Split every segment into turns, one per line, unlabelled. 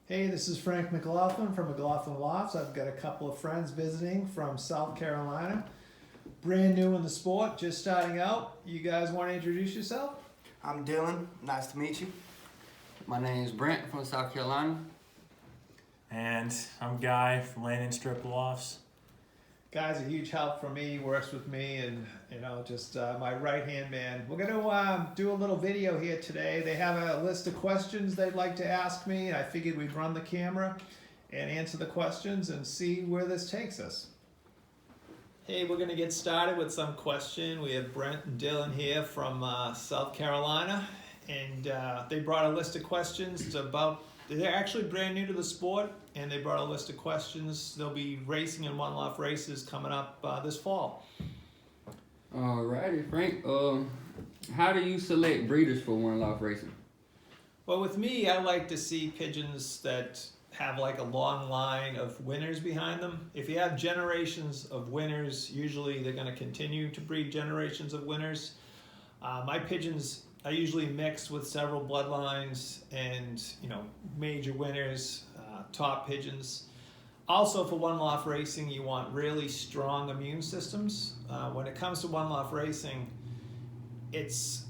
Hey, this is Frank McLaughlin from McLaughlin Lofts. I've got a couple of friends visiting from South Carolina. Brand new in the sport, just starting out. You guys want to introduce yourself?
I'm Dylan. Nice to meet you.
My name is Brent from South Carolina.
And I'm Guy from Landing Strip Lofts.
Guy's a huge help for me, works with me, and just my right-hand man. We're gonna do a little video here today. They have a list of questions they'd like to ask me. I figured we'd run the camera and answer the questions and see where this takes us. Hey, we're gonna get started with some question. We have Brent and Dylan here from South Carolina, and they brought a list of questions about. They're actually brand new to the sport, and they brought a list of questions. They'll be racing in one loft races coming up this fall.
Alrighty, Frank. How do you select breeders for one loft racing?
Well, with me, I like to see pigeons that have like a long line of winners behind them. If you have generations of winners, usually they're going to continue to breed generations of winners. My pigeons, I usually mix with several bloodlines and major winners, top pigeons. Also for one loft racing, you want really strong immune systems. When it comes to one loft racing, it's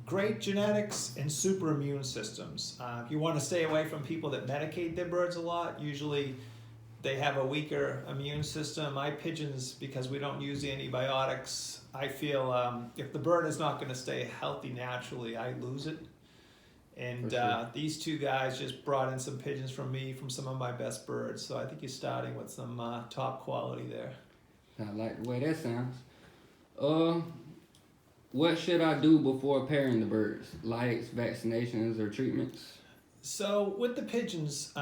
great genetics and super immune systems. You want to stay away from people that medicate their birds a lot. Usually they have a weaker immune system. My pigeons, because we don't use antibiotics, I feel if the bird is not going to stay healthy naturally, I lose it. And
Sure.
These two guys just brought in some pigeons from me, from some of my best birds. So I think you're starting with some top quality there.
I like the way that sounds. What should I do before pairing the birds? Lights, vaccinations, or treatments?
So with the pigeons,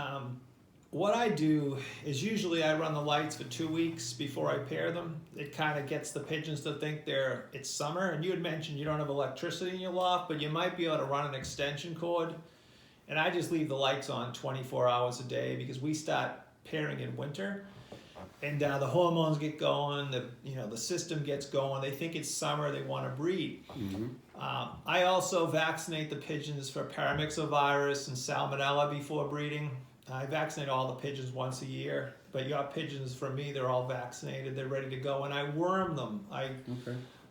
what I do is usually I run the lights for 2 weeks before I pair them. It kind of gets the pigeons to think it's summer. And you had mentioned you don't have electricity in your loft, but you might be able to run an extension cord. And I just leave the lights on 24 hours a day because we start pairing in winter. And the hormones get going, the system gets going. They think it's summer, they want to breed.
Mm-hmm.
I also vaccinate the pigeons for paramyxovirus and salmonella before breeding. I vaccinate all the pigeons once a year, but your pigeons, for me, they're all vaccinated. They're ready to go, and I worm them.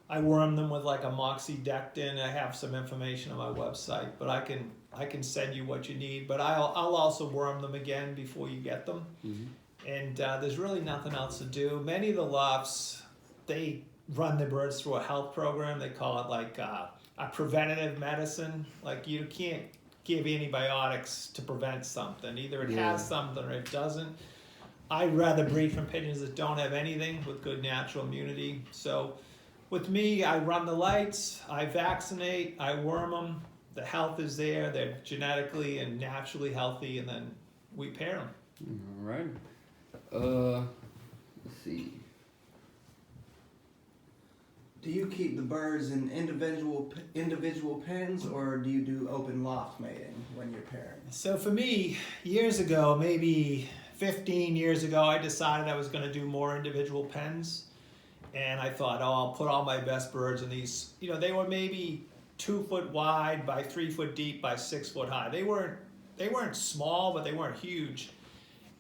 I worm them with like a moxidectin. I have some information on my website, but I can send you what you need. But I'll also worm them again before you get them.
Mm-hmm.
And there's really nothing else to do. Many of the lofts, they run the birds through a health program. They call it like a preventative medicine. Like you can't give antibiotics to prevent something. Either it has something or it doesn't. I'd rather breed from pigeons that don't have anything with good natural immunity. So with me, I run the lights, I vaccinate, I worm them. The health is there. They're genetically and naturally healthy, and then we pair them.
All right. Let's see.
Do you keep the birds in individual pens, or do you do open loft mating when you're pairing?
So for me, years ago, maybe 15 years ago, I decided I was going to do more individual pens. And I thought, I'll put all my best birds in these. They were maybe 2 foot wide by 3 foot deep by 6 foot high. They weren't small, but they weren't huge.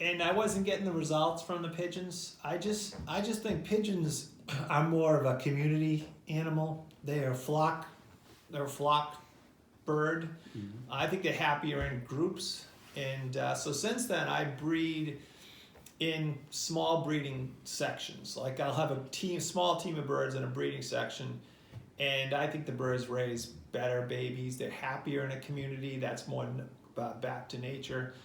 And I wasn't getting the results from the pigeons. I just think pigeons are more of a community animal. They're a flock bird.
Mm-hmm.
I think they're happier in groups. And so since then, I breed in small breeding sections. Like I'll have a small team of birds in a breeding section. And I think the birds raise better babies. They're happier in a community. That's more back to nature.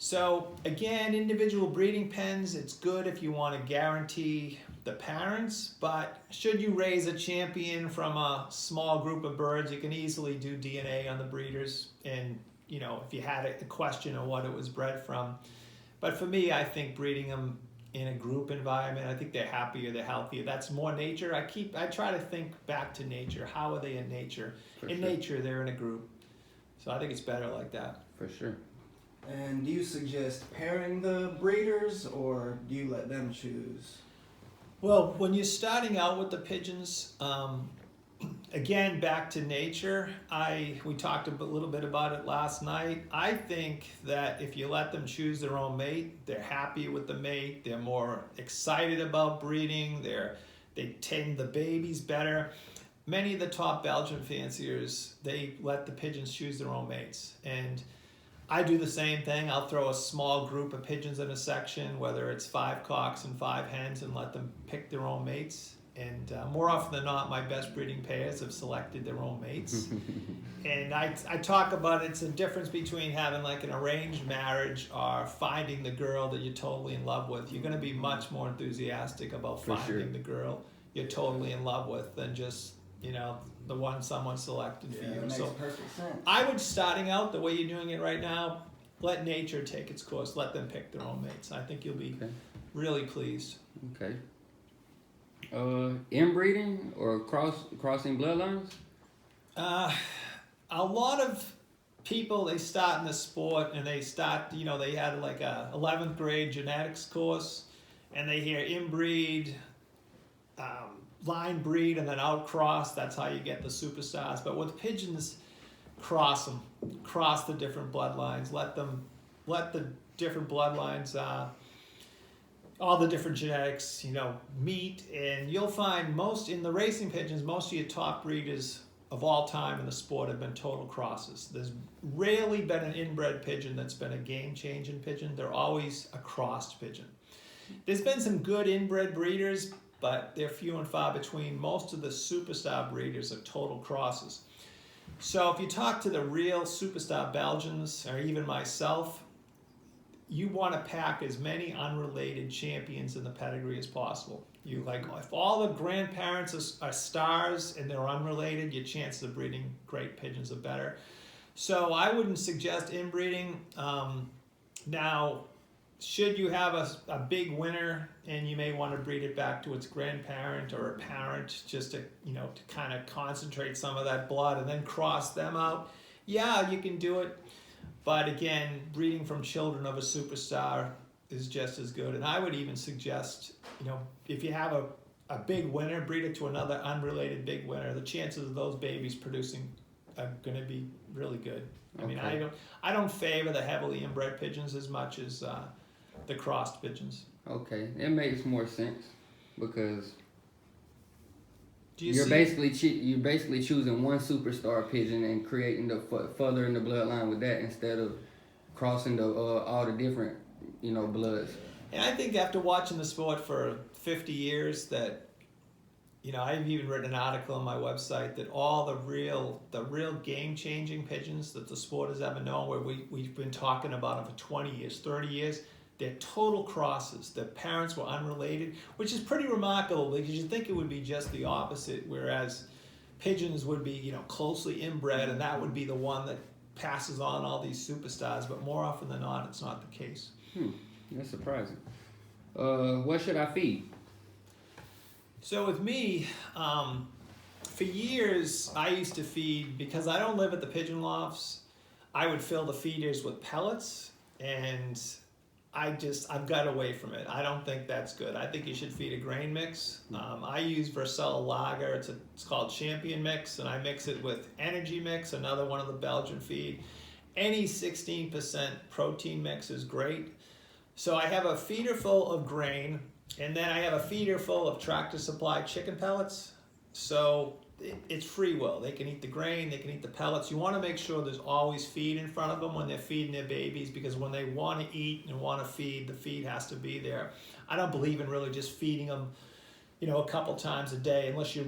So again, individual breeding pens, it's good if you want to guarantee the parents, but should you raise a champion from a small group of birds, you can easily do DNA on the breeders and, if you had a question of what it was bred from. But for me, I think breeding them in a group environment, I think they're happier, they're healthier. That's more nature. I try to think back to nature. How are they in nature? Nature, they're in a group. So I think it's better like that.
For sure.
And do you suggest pairing the breeders, or do you let them choose?
Well, when you're starting out with the pigeons, again, back to nature. We talked a little bit about it last night. I think that if you let them choose their own mate, they're happy with the mate. They're more excited about breeding. They tend the babies better. Many of the top Belgian fanciers, they let the pigeons choose their own mates. And I do the same thing. I'll throw a small group of pigeons in a section, whether it's 5 cocks and 5 hens, and let them pick their own mates. And more often than not, my best breeding pairs have selected their own mates. And I talk about it's a difference between having like an arranged marriage or finding the girl that you're totally in love with. You're going to be much more enthusiastic about
For
finding
sure.
the girl you're totally in love with than just, the one someone selected for
Yeah,
you.
that makes
So
perfect sense.
I would, starting out the way you're doing it right now, let nature take its course. Let them pick their own mates. I think you'll be
Okay.
really pleased.
Okay. Inbreeding or crossing bloodlines?
A lot of people, they start in the sport and they start, they had like a 11th grade genetics course and they hear inbreed, line breed, and then outcross. That's how you get the superstars. But with pigeons, cross them, cross the different bloodlines. Let the different bloodlines, all the different genetics, meet, and you'll find in the racing pigeons, most of your top breeders of all time in the sport have been total crosses. There's rarely been an inbred pigeon that's been a game-changing pigeon. They're always a crossed pigeon. There's been some good inbred breeders, but they're few and far between. Most of the superstar breeders are total crosses. So if you talk to the real superstar Belgians, or even myself, you want to pack as many unrelated champions in the pedigree as possible. If all the grandparents are stars and they're unrelated, your chances of breeding great pigeons are better. So I wouldn't suggest inbreeding. Now, should you have a big winner and you may want to breed it back to its grandparent or a parent just to kind of concentrate some of that blood and then cross them out, yeah, you can do it. But again, breeding from children of a superstar is just as good. And I would even suggest, if you have a big winner, breed it to another unrelated big winner. The chances of those babies producing are going to be really good. I mean,
Okay.
I don't favor the heavily inbred pigeons as much as the crossed pigeons.
Okay, it makes more sense because
Do you
you're
see?
basically choosing one superstar pigeon and creating the further in the bloodline with that instead of crossing all the different bloods.
And I think after watching the sport for 50 years that, I've even written an article on my website that all the real game-changing pigeons that the sport has ever known, where we've been talking about them for 20 years, 30 years, they're total crosses. Their parents were unrelated, which is pretty remarkable because you think it would be just the opposite, whereas pigeons would be, closely inbred, and that would be the one that passes on all these superstars. But more often than not, it's not the case.
That's surprising. What should I feed?
So with me, for years, I used to feed, because I don't live at the pigeon lofts, I would fill the feeders with pellets, and I've got away from it. I don't think that's good. I think you should feed a grain mix. I use Vercel Lager. It's called Champion Mix, and I mix it with Energy Mix, another one of the Belgian feed. Any 16% protein mix is great. So I have a feeder full of grain, and then I have a feeder full of Tractor Supply chicken pellets. So it's free will. They can eat the grain, they can eat the pellets. You want to make sure there's always feed in front of them when they're feeding their babies, because when they want to eat and want to feed, the feed has to be there. I don't believe in really just feeding them, a couple times a day, unless you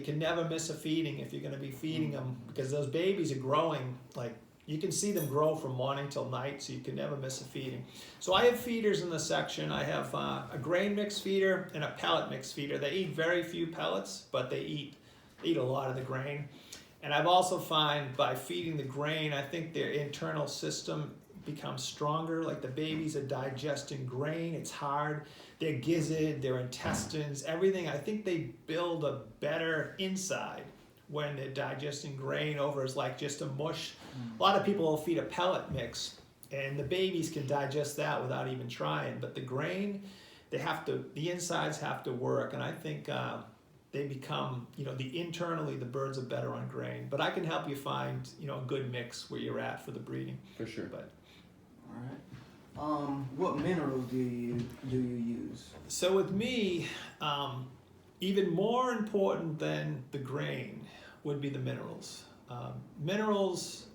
can never miss a feeding if you're going to be feeding them, because those babies are growing, you can see them grow from morning till night, so you can never miss a feeding. So I have feeders in the section. I have a grain mix feeder and a pellet mix feeder. They eat very few pellets, but they eat a lot of the grain. And I've also found by feeding the grain, I think their internal system becomes stronger. Like the babies are digesting grain, it's hard. Their gizzard, their intestines, everything, I think they build a better inside when they're digesting grain over as like just a mush. A lot of people will feed a pellet mix and the babies can digest that without even trying. But the grain, the insides have to work. And I think they become, internally the birds are better on grain. But I can help you find, a good mix where you're at for the breeding.
For sure.
But
All right. What minerals do you use?
so with me, even more important than the grain would be the minerals. Minerals,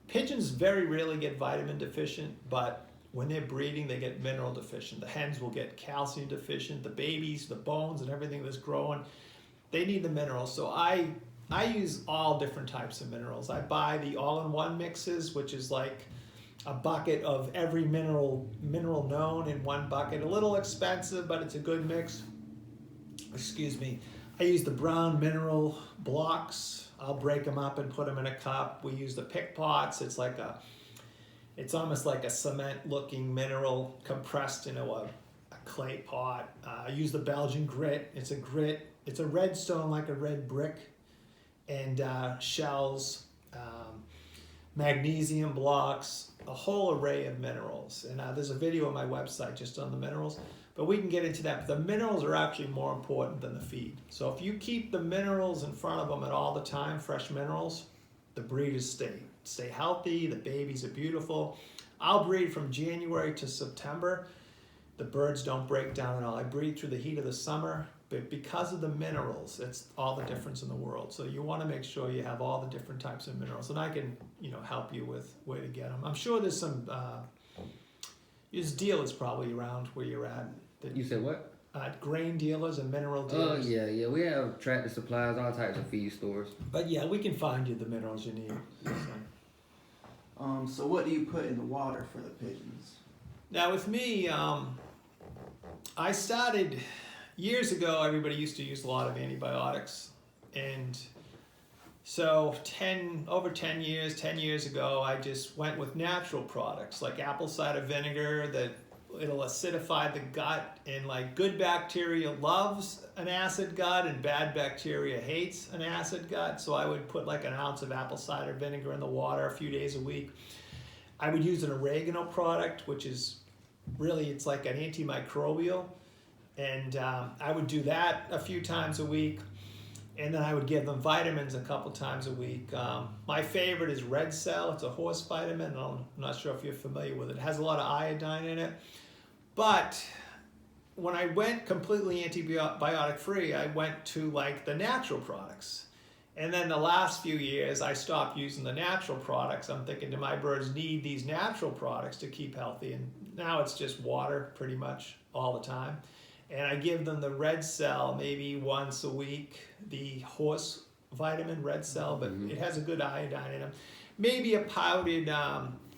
pigeons very rarely get vitamin deficient, but when they're breeding, they get mineral deficient. The hens will get calcium deficient. The babies, the bones and everything that's growing, they need the minerals. So I use all different types of minerals. I buy the all-in-one mixes, which is like a bucket of every mineral known in one bucket. A little expensive, but it's a good mix. Excuse me. I use the brown mineral blocks. I'll break them up and put them in a cup. We use the pick pots. It's almost like a cement-looking mineral compressed into a clay pot. I use the Belgian grit. It's a grit. It's a red stone like a red brick, and shells, magnesium blocks, a whole array of minerals. And there's a video on my website just on the minerals, but we can get into that. But the minerals are actually more important than the feed. So if you keep the minerals in front of them at all the time, fresh minerals, the breeders stay healthy, the babies are beautiful. I'll breed from January to September. The birds don't break down at all. I breed through the heat of the summer, but because of the minerals, it's all the difference in the world. So you want to make sure you have all the different types of minerals, and I can, help you with where to get them. I'm sure there's some, there's dealers probably around where you're at.
You said what?
Grain dealers and mineral
Oh,
dealers.
yeah. We have Tractor Supplies, all types of feed stores.
But yeah, we can find you the minerals you need.
So what do you put in the water for the pigeons?
Now with me, I started years ago. Everybody used to use a lot of antibiotics, and so 10 years ago, I just went with natural products like apple cider vinegar that it'll acidify the gut, and like good bacteria loves an acid gut and bad bacteria hates an acid gut. So I would put like an ounce of apple cider vinegar in the water a few days a week. I would use an oregano product, which is really, it's like an antimicrobial. And I would do that a few times a week. And then I would give them vitamins a couple times a week. My favorite is Red Cell. It's a horse vitamin. I'm not sure if you're familiar with it. It has a lot of iodine in it. But when I went completely antibiotic free, I went to like the natural products. And then the last few years, I stopped using the natural products. I'm thinking, do my birds need these natural products to keep healthy? And now it's just water pretty much all the time. And I give them the Red Cell maybe once a week, the horse vitamin Red Cell, but it has a good iodine in them. Maybe a powdered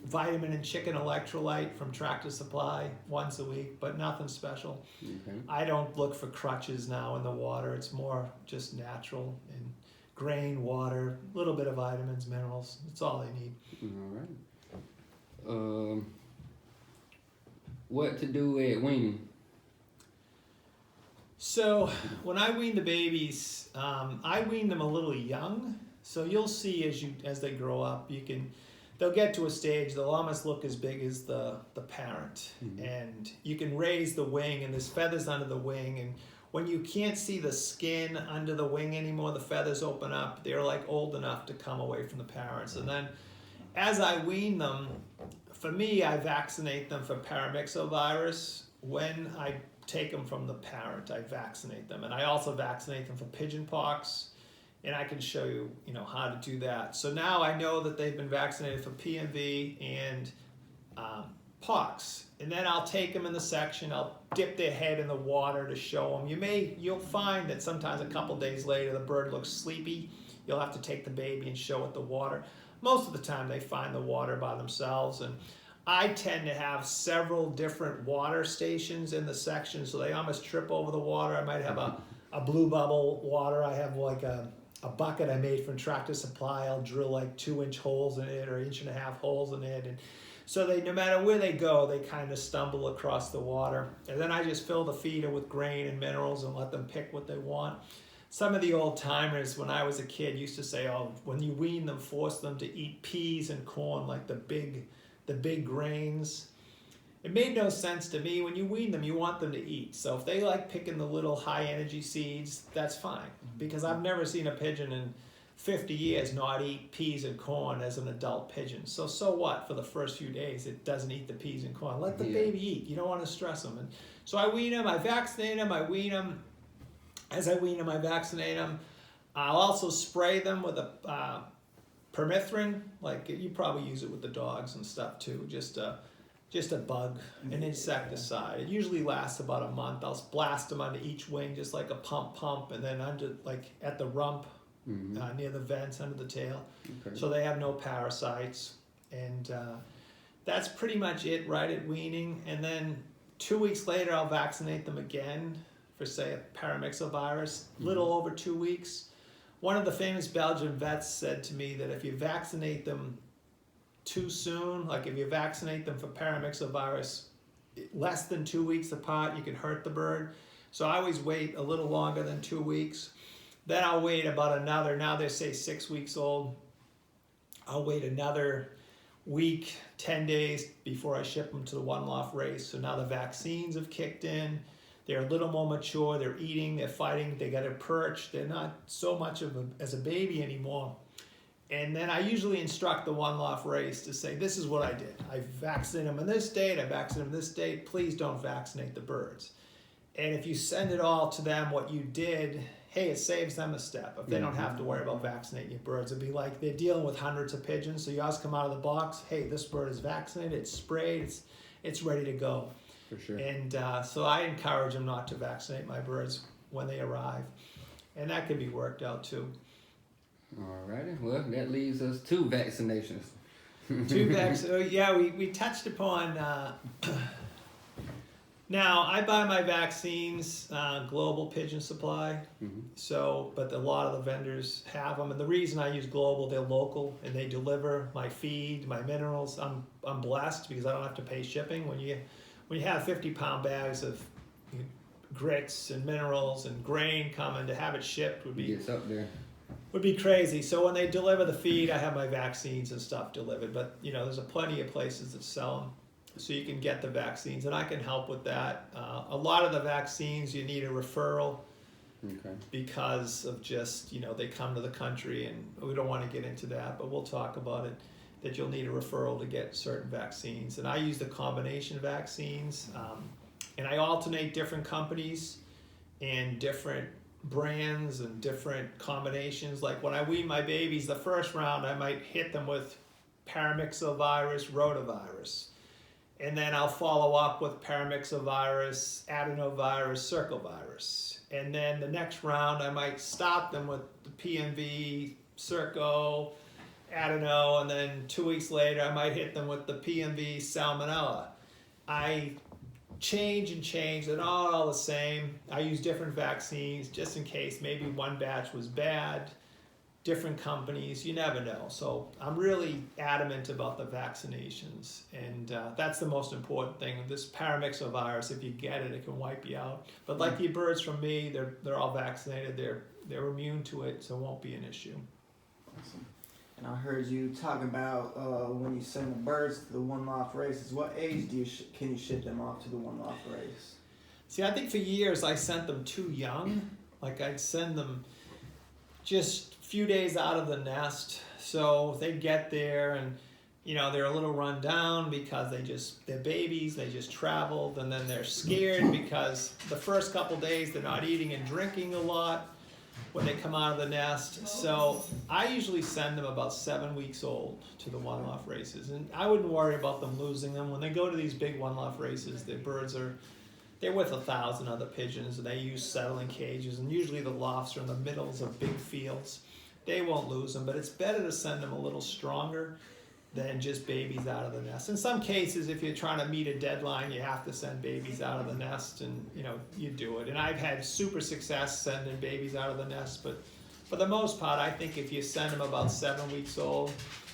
vitamin and chicken electrolyte from Tractor Supply once a week, but nothing special.
Okay.
I don't look for crutches now in the water. It's more just natural and grain, water, a little bit of vitamins, minerals. That's all they need.
All right. What to do at weaning?
So when I wean the babies, I wean them a little young. So you'll see as they grow up, they'll get to a stage, they'll almost look as big as the parent. And you can raise the wing, and there's feathers under the wing. And when you can't see the skin under the wing anymore, the feathers open up. They're like old enough to come away from the parents. And then as I wean them, for me, I vaccinate them for paramyxovirus. When I take them from the parent, I vaccinate them. And I also vaccinate them for pigeon pox. And I can show you, how to do that. So now I know that they've been vaccinated for PMV and pox. And then I'll take them in the section. I'll dip their head in the water to show them. You'll find that sometimes a couple days later the bird looks sleepy. You'll have to take the baby and show it the water. Most of the time they find the water by themselves. And I tend to have several different water stations in the section, so they almost trip over the water. I might have a blue bubble water. I have like a bucket I made from Tractor Supply. I'll drill like 2-inch holes in it or 1.5-inch holes in it. And so no matter where they go, they kind of stumble across the water. And then I just fill the feeder with grain and minerals and let them pick what they want. Some of the old timers, when I was a kid, used to say, oh, when you wean them, force them to eat peas and corn, like the big grains. it made no sense to me. When you wean them, you want them to eat. So if they like picking the little high energy seeds, that's fine. Because I've never seen a pigeon in 50 years not eat peas and corn as an adult pigeon. So what? For the first few days, it doesn't eat the peas and corn. Let the baby eat. You don't want to stress them. And so I wean them, I vaccinate them, I wean them. As I wean them, I vaccinate them. I'll also spray them with a permethrin. Like you probably use it with the dogs and stuff too. Just a bug, an insecticide. It usually lasts about a month. I'll blast them onto each wing just like a pump, and then under, like at the rump, near the vents, under the tail.
Okay.
So they have no parasites. And that's pretty much it right at weaning. And then 2 weeks later, I'll vaccinate them again for, say, a paramyxovirus, little over 2 weeks. One of the famous Belgian vets said to me that if you vaccinate them too soon, like if you vaccinate them for paramyxovirus less than 2 weeks apart, you can hurt the bird. So I always wait a little longer than 2 weeks. Then I'll wait about another, now they're say 6 weeks old, I'll wait another week, 10 days before I ship them to the one loft race. So now the vaccines have kicked in. They're a little more mature, they're eating, they're fighting, they got a perch, they're not so much as a baby anymore. And then I usually instruct the one loft race to say, this is what I did. I vaccinated them on this date, I vaccinated them this date, please don't vaccinate the birds. And if you send it all to them what you did, hey, it saves them a step. If they don't have to worry about vaccinating your birds, it'd be like they're dealing with hundreds of pigeons, so you always come out of the box, hey, this bird is vaccinated, it's sprayed, it's ready to go.
For sure.
And so I encourage them not to vaccinate my birds when they arrive. And that can be worked out too.
Alrighty, well, that leaves us 2 vaccinations.
Yeah, we touched upon, now I buy my vaccines, Global Pigeon Supply. So, but a lot of the vendors have them. And the reason I use Global, they're local and they deliver my feed, my minerals. I'm blessed because I don't have to pay shipping. When you have 50-pound bags of grits and minerals and grain coming, to have it shipped would be
Gets up there.
would be crazy. So when they deliver the feed, I have my vaccines and stuff delivered. But you know, there's plenty of places that sell them, so you can get the vaccines, and I can help with that. A lot of the vaccines you need a referral, because of just, you know, they come to the country, and we don't want to get into that, but we'll talk about it. That you'll need a referral to get certain vaccines, and I use the combination vaccines, and I alternate different companies and different brands and different combinations. Like when I wean my babies, the first round I might hit them with paramyxovirus, rotavirus, and then I'll follow up with paramyxovirus, adenovirus, circovirus, and then the next round I might stop them with the PMV, circo, adeno, and then 2 weeks later I might hit them with the PMV, salmonella. I change and change, they're not all the same. I use different vaccines just in case maybe one batch was bad, different companies, you never know. So I'm really adamant about the vaccinations, and that's the most important thing. This paramyxovirus, if you get it, it can wipe you out. But like the birds from me, they're all vaccinated, they're immune to it, so it won't be an issue.
Awesome. And I heard you talk about when you send the birds to the one loft races. What age do you can you ship them off to the one loft race?
See, I think for years I sent them too young. Like I'd send them just a few days out of the nest, so they get there and, you know, they're a little run down because they're babies, they just traveled, and then they're scared because the first couple days they're not eating and drinking a lot when they come out of the nest. So I usually send them about 7 weeks old to the one loft races, and I wouldn't worry about them losing them. When they go to these big one loft races, their birds they're with 1,000 other pigeons, and they use settling cages, and usually the lofts are in the middles of big fields. They won't lose them, but it's better to send them a little stronger than just babies out of the nest. In some cases, if you're trying to meet a deadline, you have to send babies out of the nest, and you know, you do it. And I've had super success sending babies out of the nest, but for the most part, I think if you send them about 7 weeks old,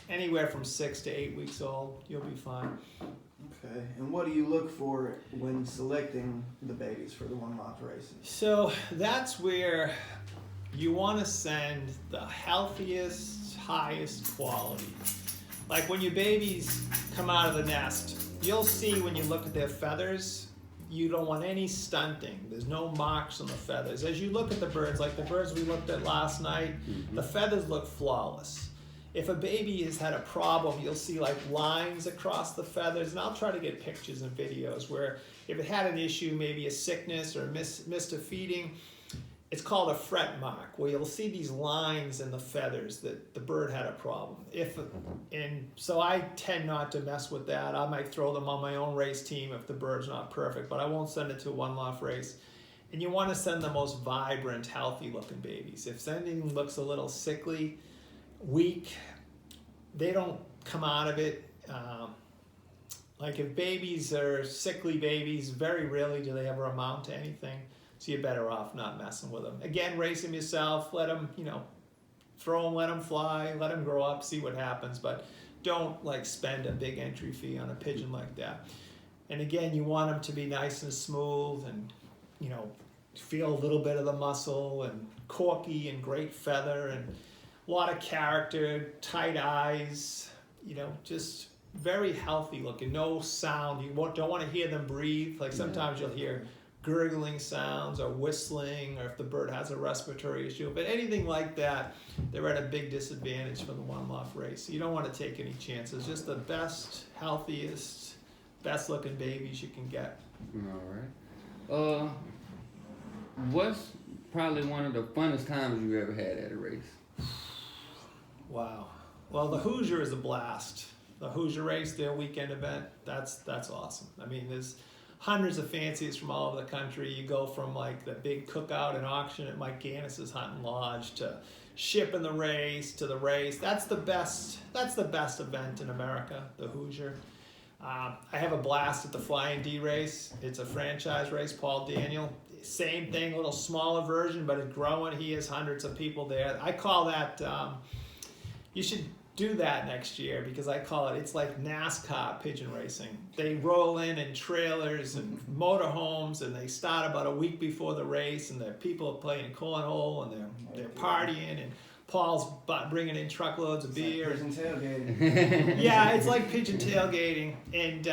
anywhere from 6 to 8 weeks old, you'll be fine.
Okay. And what do you look for when selecting the babies for the one loft races?
So that's where you want to send the healthiest, highest quality. Like when your babies come out of the nest, you'll see when you look at their feathers, you don't want any stunting. There's no marks on the feathers. As you look at the birds, like the birds we looked at last night, the feathers look flawless. If a baby has had a problem, you'll see like lines across the feathers, and I'll try to get pictures and videos where if it had an issue, maybe a sickness or missed a feeding, it's called a fret mark, where you'll see these lines in the feathers that the bird had a problem. So I tend not to mess with that. I might throw them on my own race team if the bird's not perfect, but I won't send it to a one-loft race. And you want to send the most vibrant, healthy-looking babies. If anything looks a little sickly, weak, they don't come out of it. Like if babies are sickly babies, very rarely do they ever amount to anything. So you're better off not messing with them. Again, race them yourself. Let them, throw them, let them fly, let them grow up, see what happens. But don't like spend a big entry fee on a pigeon like that. And again, you want them to be nice and smooth and, feel a little bit of the muscle and corky and great feather and a lot of character, tight eyes, just very healthy looking, no sound. You don't want to hear them breathe. Like sometimes you'll hear gurgling sounds or whistling, or if the bird has a respiratory issue. But anything like that, they're at a big disadvantage for the one-loft race. So you don't want to take any chances. Just the best, healthiest, best looking babies you can get.
All right. What's probably one of the funnest times you ever had at a race?
Wow. Well, the Hoosier is a blast. The Hoosier race, their weekend event, that's awesome. I mean, there's hundreds of fanciers from all over the country. You go from like the big cookout and auction at Mike Gannis's hunting lodge to shipping the race to the race. That's the best event in America, the Hoosier. I have a blast at the Flying D race. It's a franchise race, Paul Daniel. Same thing, a little smaller version, but it's growing. He has hundreds of people there. I call that, you should do that next year, because I call it's like NASCAR pigeon racing. They roll in trailers and motorhomes, and they start about a week before the race, and the people are playing cornhole, and they're partying, and Paul's bringing in truckloads of beer.
Pigeon tailgating.
Yeah, it's like pigeon tailgating, and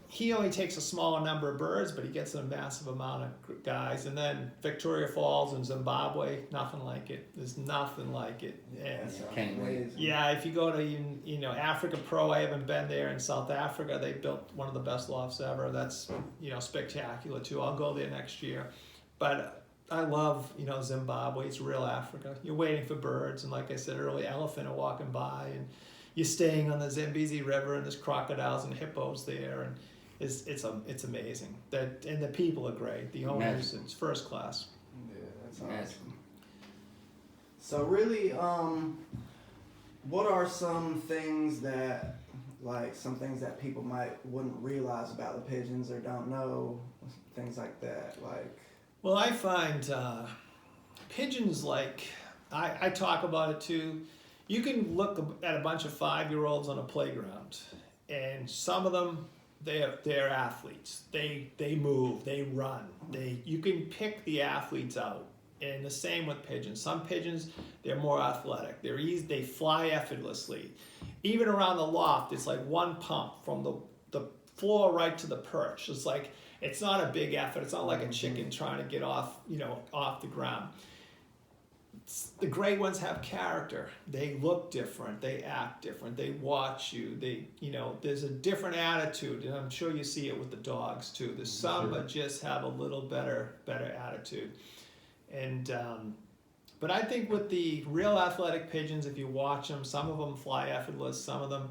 he only takes a smaller number of birds, but he gets a massive amount of guys. And then Victoria Falls in Zimbabwe, nothing like it. There's nothing like it. Yeah, if you go to Africa Pro, I haven't been there. In South Africa, they built one of the best lofts ever. That's spectacular too. I'll go there next year. But I love Zimbabwe. It's real Africa. You're waiting for birds, and like I said earlier, elephant are walking by, and you're staying on the Zambezi River, and there's crocodiles and hippos there, and it's amazing. And the people are great. The owners, it's first class.
Yeah, that's awesome. So really, what are some things that people wouldn't realize about the pigeons or don't know, things like that, like? Well,
I find pigeons, like I talk about it too. You can look at a bunch of 5-year-olds on a playground, and some of them, they're athletes. They move, they run. You can pick the athletes out. And the same with pigeons. Some pigeons, they're more athletic. They're easy. They fly effortlessly. Even around the loft, it's like one pump from the floor right to the perch. It's not a big effort. It's not like a chicken trying to get off the ground. The great ones have character. They look different. They act different. They watch you. There's a different attitude, and I'm sure you see it with the dogs too. There's some that just have a little better attitude. And but I think with the real athletic pigeons, if you watch them, some of them fly effortless. Some of them,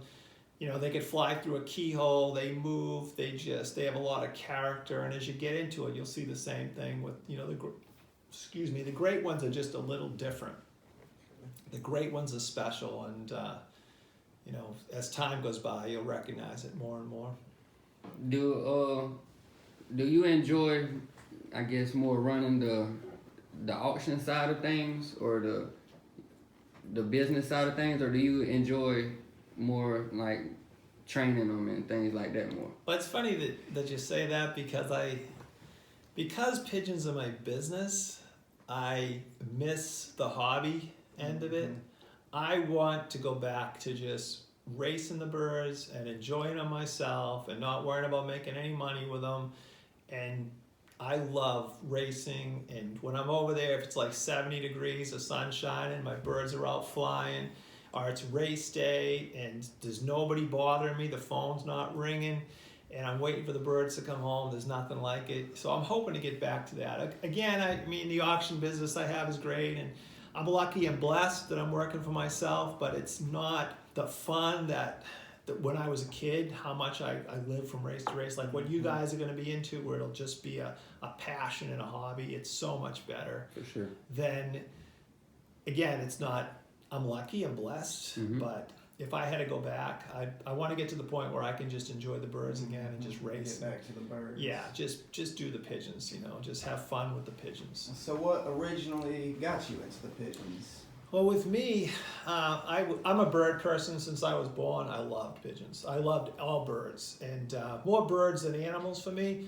they could fly through a keyhole. They move. They have a lot of character. And as you get into it, you'll see the same thing with the great ones are just a little different. The great ones are special, and as time goes by, you'll recognize it more and more.
Do you enjoy, I guess, more running the auction side of things, or the business side of things, or do you enjoy more like training them and things like that more?
Well, it's funny that you say that, because pigeons are my business, I miss the hobby end of it. I want to go back to just racing the birds and enjoying them myself and not worrying about making any money with them. And I love racing, and when I'm over there, if it's like 70 degrees, the sun's shining, my birds are out flying, or it's race day and there's nobody bothering me, the phone's not ringing, and I'm waiting for the birds to come home, there's nothing like it. So I'm hoping to get back to that. Again, I mean, the auction business I have is great, and I'm lucky and blessed that I'm working for myself, but it's not the fun that when I was a kid, how much I lived from race to race. Like what you guys are going to be into, where it'll just be a passion and a hobby, it's so much better.
For sure.
Then, again, it's not, I'm lucky and blessed, but if I had to go back, I want to get to the point where I can just enjoy the birds again and just race.
Get back to the birds.
Yeah, just do the pigeons, you know, just have fun with the pigeons.
So what originally got you into the pigeons?
Well, with me, I'm a bird person since I was born. I loved pigeons. I loved all birds, and more birds than animals for me.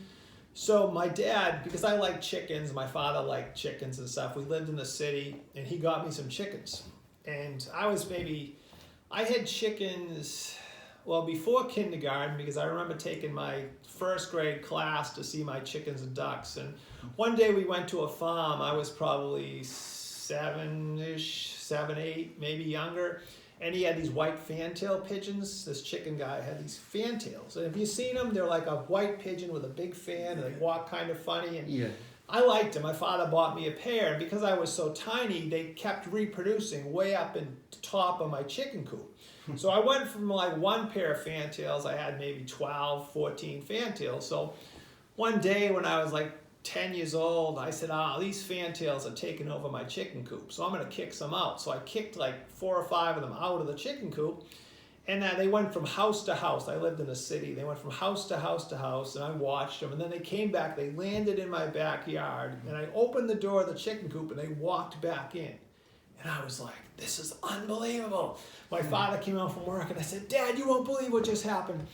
So my dad, because I like chickens, my father liked chickens and stuff. We lived in the city, and he got me some chickens. And I had chickens, well, before kindergarten, because I remember taking my first grade class to see my chickens and ducks. And one day we went to a farm. I was probably 7, 8, maybe younger. And he had these white fantail pigeons. This chicken guy had these fantails. And have you seen them? They're like a white pigeon with a big fan, and they walk kind of funny. And
Yeah.
I liked them. My father bought me a pair, and because I was so tiny, they kept reproducing way up in the top of my chicken coop. So I went from like one pair of fantails, I had maybe 12, 14 fantails. So one day when I was like 10 years old, I said, these fantails are taking over my chicken coop, so I'm going to kick some out. So I kicked like 4 or 5 of them out of the chicken coop, and they went from house to house. I lived in a city. They went from house to house to house, and I watched them. And then they came back. They landed in my backyard, and I opened the door of the chicken coop, and they walked back in. And I was like, this is unbelievable. My father came home from work, and I said, Dad, you won't believe what just happened.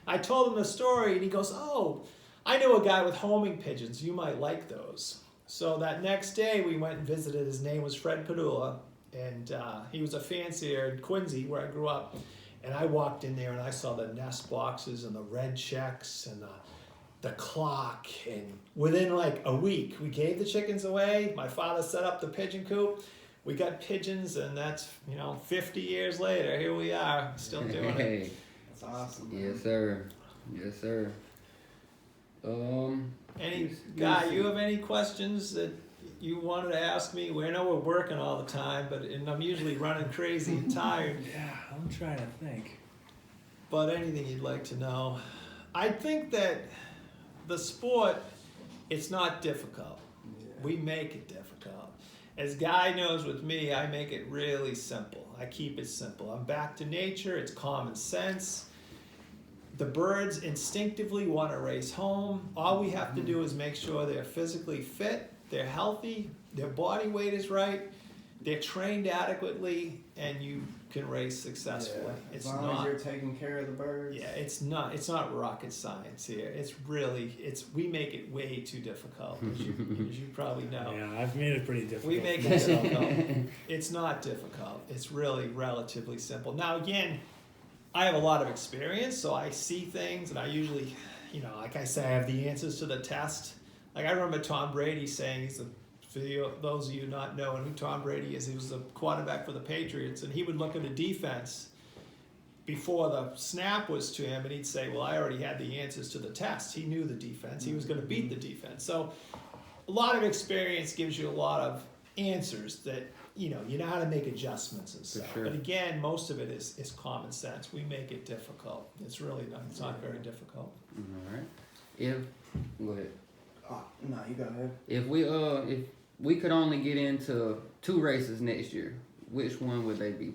I told him the story, and he goes, oh, I know a guy with homing pigeons. You might like those. So that next day, we went and visited. His name was Fred Padula, and he was a fancier in Quincy, where I grew up. And I walked in there, and I saw the nest boxes and the red checks and the clock. And within like a week, we gave the chickens away. My father set up the pigeon coop. We got pigeons, and that's, 50 years later, here we are, still doing it.
That's awesome.
Yes, sir. Yes, sir.
Guy, you have any questions that you wanted to ask me? I know we're working all the time, and I'm usually running crazy and tired.
Yeah, I'm trying to think.
But anything you'd like to know. I think that the sport, it's not difficult.
Yeah.
We make it difficult. As Guy knows with me, I make it really simple. I keep it simple. I'm back to nature. It's common sense. The birds instinctively want to race home. All we have to do is make sure they're physically fit, they're healthy, their body weight is right, they're trained adequately, and you can race successfully.
Yeah.
It's
as long
not,
as you're taking care of the birds.
yeah, it's not rocket science here. We make it way too difficult, as you probably know.
Yeah, I've made it pretty difficult.
We make it difficult. It's not difficult. It's really relatively simple. Now, again, I have a lot of experience, so I see things, and I usually, like I say, I have the answers to the test. Like I remember Tom Brady saying, for those of you not knowing who Tom Brady is, he was the quarterback for the Patriots, and he would look at the defense before the snap was to him, and he'd say, well, I already had the answers to the test. He knew the defense. He was going to beat the defense. So a lot of experience gives you a lot of answers that, you know how to make adjustments and stuff.
sure.
But again, most of it is common sense. We make it difficult. It's really not, it's not very difficult.
All right. Go ahead.
No, you go ahead.
If we could only get into 2 races next year, which one would they be?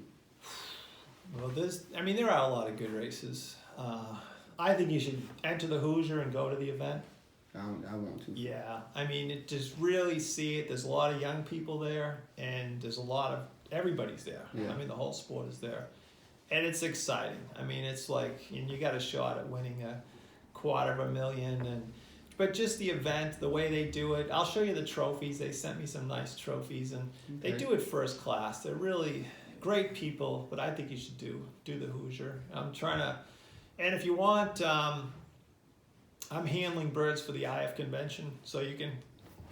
Well, there are a lot of good races. I think you should enter the Hoosier and go to the event.
I want to.
Yeah, just really see it. There's a lot of young people there, and there's everybody's there.
Yeah.
The whole sport is there. And it's exciting. It's like, and you got a shot at winning $250,000. But just the event, the way they do it, I'll show you the trophies. They sent me some nice trophies, and they
Okay.
do it first class. They're really, great people, but I think you should do the Hoosier. I'm trying to, and if you want, I'm handling birds for the IF convention, so you can,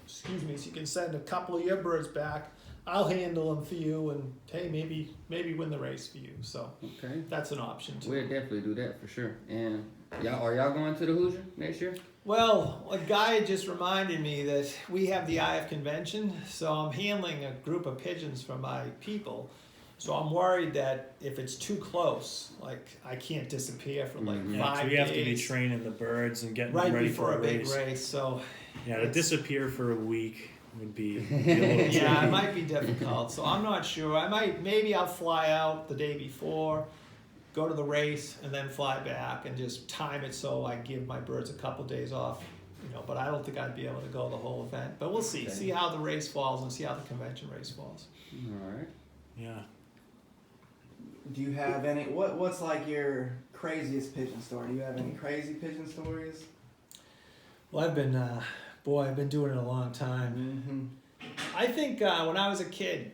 so you can send a couple of your birds back. I'll handle them for you, and hey, maybe win the race for you. So
Okay.
that's an option too.
We'll definitely do that for sure. And are y'all going to the Hoosier next year?
Well, a guy just reminded me that we have the IF convention, so I'm handling a group of pigeons for my people. So I'm worried that if it's too close, like I can't disappear for like 5
Yeah, so
days.
we have to be training the birds and getting
right
them ready
before
for
a big race. So
Yeah, to disappear for a week would be a little
yeah, it
tricky.
might be difficult. So I'm not sure. Maybe I'll fly out the day before, go to the race, and then fly back and just time it so I give my birds a couple days off. But I don't think I'd be able to go the whole event. But we'll see.
Okay.
See how the race falls and see how the convention race falls.
All right.
Yeah.
Do you have any? What's like your craziest pigeon story? Do you have any crazy pigeon stories?
Well, I've been doing it a long time. I think when I was a kid,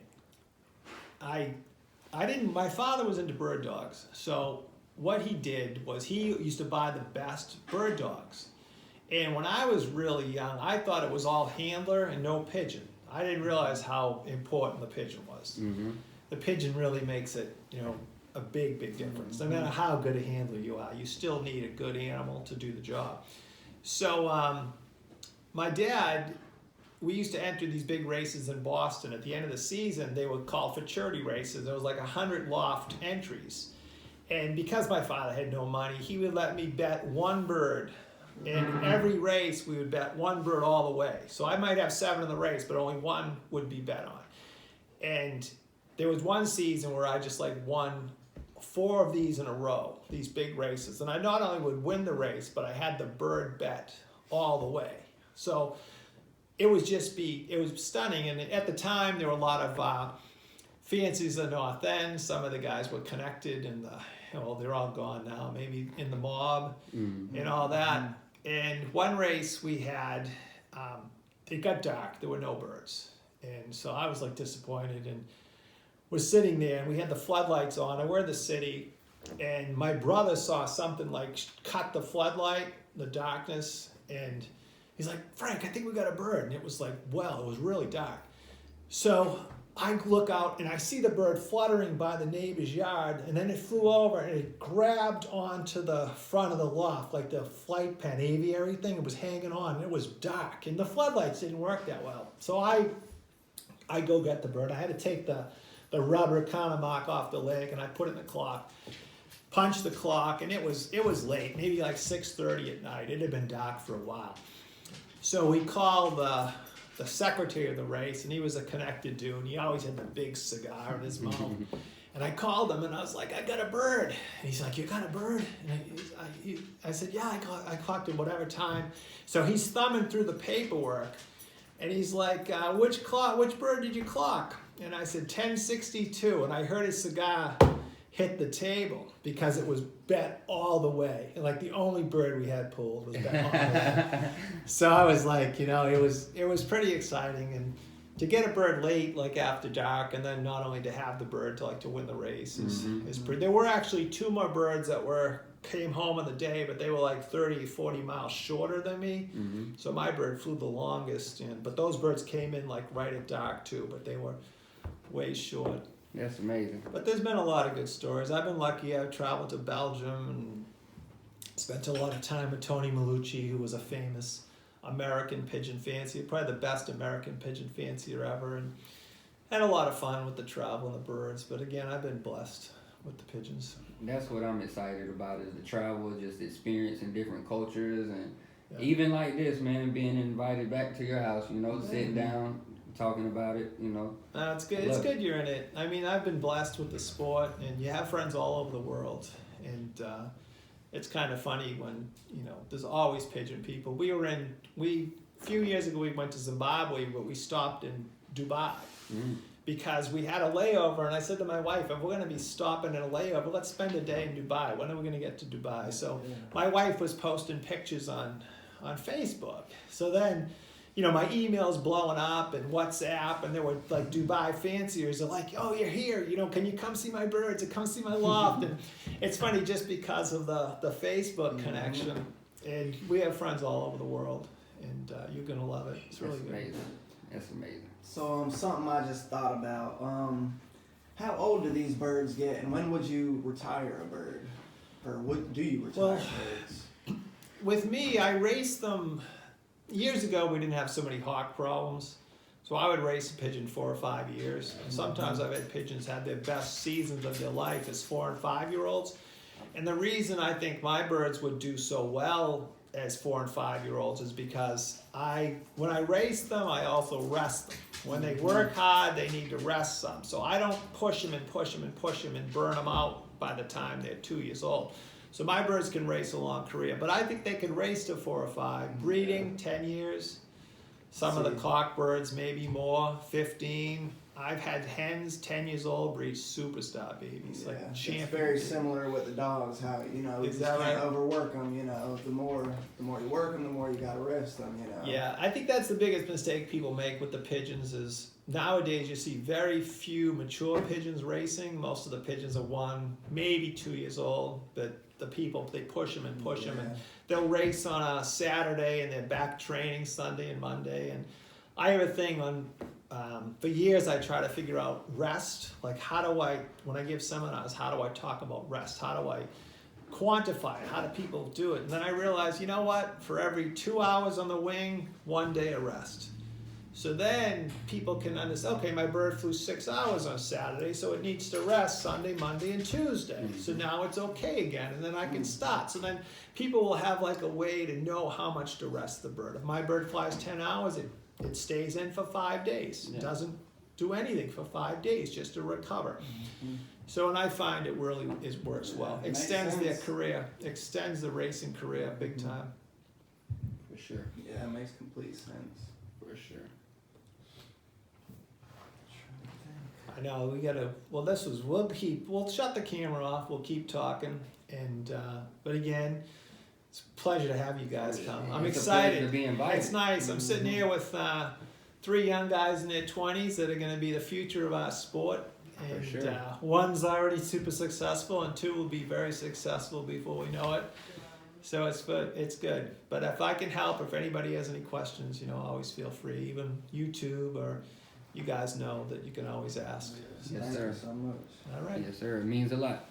my father was into bird dogs. So what he did was he used to buy the best bird dogs. And when I was really young, I thought it was all handler and no pigeon. I didn't realize how important the pigeon was.
Mm-hmm.
The pigeon really makes it, a big, big difference. No matter how good a handler you are, you still need a good animal to do the job. So my dad, we used to enter these big races in Boston. At the end of the season, they were called futurity races. There was like 100 loft entries. And because my father had no money, he would let me bet one bird. And in every race, we would bet one bird all the way. So I might have 7 in the race, but only one would be bet on. And there was one season where I just won 4 of these in a row, these big races. And I not only would win the race, but I had the bird bet all the way. So it was stunning. And at the time, there were a lot of Fanciers in the North End. Some of the guys were connected in they're all gone now, maybe in the mob and all that. And one race we had, it got dark. There were no birds. And so I was disappointed and was sitting there, and we had the floodlights on, and we're in the city, and my brother saw something cut the floodlight, the darkness, and he's like, Frank, I think we got a bird. And it was it was really dark. So I look out and I see the bird fluttering by the neighbor's yard, and then it flew over and it grabbed onto the front of the loft, like the flight pen aviary thing. It was hanging on, and it was dark, and the floodlights didn't work that well. So I go get the bird. I had to take the rubber counter mark off the leg, and I put it in the clock, punched the clock, and it was late, maybe 6:30 at night. It had been dark for a while. So we called the secretary of the race, and he was a connected dude, and he always had the big cigar in his mouth. And I called him, and I was like, I got a bird. And he's like, you got a bird? And I said, yeah, I clocked it whatever time. So he's thumbing through the paperwork, and he's like, which bird did you clock? And I said, 1062. And I heard his cigar hit the table because it was bet all the way. And the only bird we had pulled was bet all the way. So I was it was pretty exciting. And to get a bird late, after dark, and then not only to have the bird to win the race is pretty. There were actually 2 more birds that came home on the day, but they were 30, 40 miles shorter than me. So my bird flew the longest. But those birds came in right at dark too, but they were way short.
That's amazing.
But there's been a lot of good stories. I've been lucky. I've traveled to Belgium and spent a lot of time with Tony Malucci, who was a famous American pigeon fancier, probably the best American pigeon fancier ever, and had a lot of fun with the travel and the birds. But again, I've been blessed with the pigeons.
That's what I'm excited about, is the travel, just experiencing different cultures, and even like this, man, being invited back to your house, sitting down, talking about it,
It's good. It's good you're in it. I mean, I've been blessed with the sport, and you have friends all over the world, and it's kind of funny when there's always pigeon people. A few years ago we went to Zimbabwe, but we stopped in Dubai because we had a layover, and I said to my wife, if we're going to be stopping in a layover, let's spend a day in Dubai. When are we going to get to Dubai? So my wife was posting pictures on Facebook. So then my email's blowing up and WhatsApp, and they were like Dubai Fanciers. They're like, oh, you're here. Can you come see my birds or come see my loft? And it's funny just because of the Facebook connection. And we have friends all over the world, and you're gonna love it. It's really
That's
good.
amazing. That's amazing.
So something I just thought about. How old do these birds get, and when would you retire a bird, or what do you retire
Well,
birds?
With me, I raced them. Years ago, we didn't have so many hawk problems, so I would race a pigeon 4 or 5 years. And sometimes I've had pigeons had their best seasons of their life as 4 and 5 year olds. And the reason I think my birds would do so well as 4 and 5 year olds is because when I race them, I also rest them. When they work hard, they need to rest some. So I don't push them and push them and push them and burn them out by the time they're 2 years old. So my birds can race a long career, but I think they can race to 4 or 5. Breeding, 10 years. Some of the cock birds, maybe more, 15. I've had hens, 10 years old, breed superstar babies, like champion.
It's very similar with the dogs. How you
Is
just
that
can't
right?
overwork them. The more you work them, the more you gotta rest them.
Yeah, I think that's the biggest mistake people make with the pigeons is nowadays you see very few mature pigeons racing. Most of the pigeons are 1, maybe 2 years old, but the people, they push them and push them, and they'll race on a Saturday and they're back training Sunday and Monday. And I have a thing on, for years I try to figure out rest, like when I give seminars, how do I talk about rest? How do I quantify it? How do people do it? And then I realized, you know what? For every 2 hours on the wing, 1 day of rest. So then people can understand, okay, my bird flew 6 hours on Saturday, so it needs to rest Sunday, Monday, and Tuesday. So now it's okay again, and then I can start. So then people will have like a way to know how much to rest the bird. If my bird flies 10 hours, it stays in for 5 days. It doesn't do anything for 5 days just to recover. So, and I find it really works well. Extends their career, extends the racing career big time.
For sure.
Yeah, it makes complete sense.
For sure.
I know we gotta. Well, we'll shut the camera off. We'll keep talking, and but again, it's a pleasure to have you guys come. I'm
It's a
excited.
pleasure to be invited.
It's nice. I'm sitting here with 3 young guys in their 20s that are going to be the future of our sport. And
For sure.
One's already super successful, and 2 will be very successful before we know it. So it's good. But if I can help, if anybody has any questions, always feel free. Even YouTube or you guys know that you can always ask.
Yes,
Thank
sir.
you so much.
All right.
Yes, sir. It means a lot.